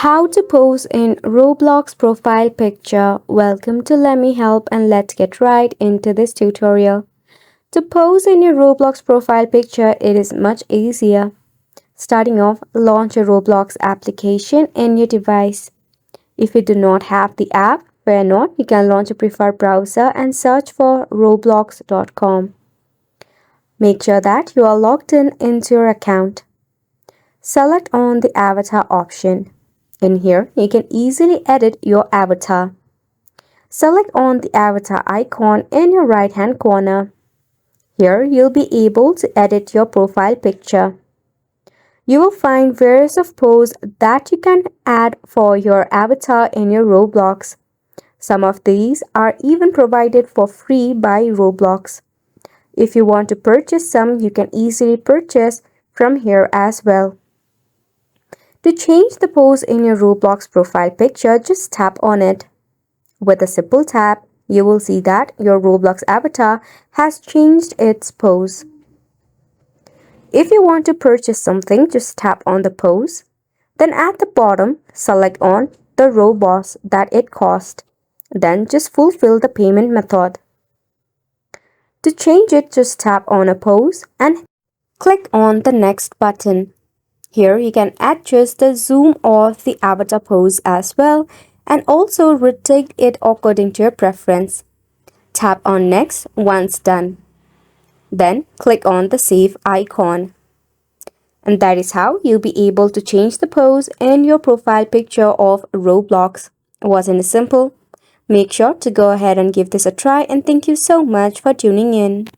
How to pose in Roblox profile picture. Welcome to Let Me Help and let's get right into this tutorial. To pose in your Roblox profile picture, it is much easier. Starting off, launch a Roblox application in your device. If you do not have the app, fear not, you can launch a preferred browser and search for roblox.com. Make sure that you are logged in into your account. Select on the avatar option. In here, you can easily edit your avatar. Select on the avatar icon in your right hand corner. Here, you'll be able to edit your profile picture. You will find various of poses that you can add for your avatar in your Roblox. Some of these are even provided for free by Roblox. If you want to purchase some, you can easily purchase from here as well. To change the pose in your Roblox profile picture, just tap on it. With a simple tap, you will see that your Roblox avatar has changed its pose. If you want to purchase something, just tap on the pose. Then at the bottom, select on the Robux that it cost. Then just fulfill the payment method. To change it, just tap on a pose and click on the next button. Here you can adjust the zoom of the avatar pose as well and also rotate it according to your preference. Tap on next once done. Then click on the save icon. And that is how you'll be able to change the pose in your profile picture of Roblox. Wasn't it simple? Make sure to go ahead and give this a try and thank you so much for tuning in.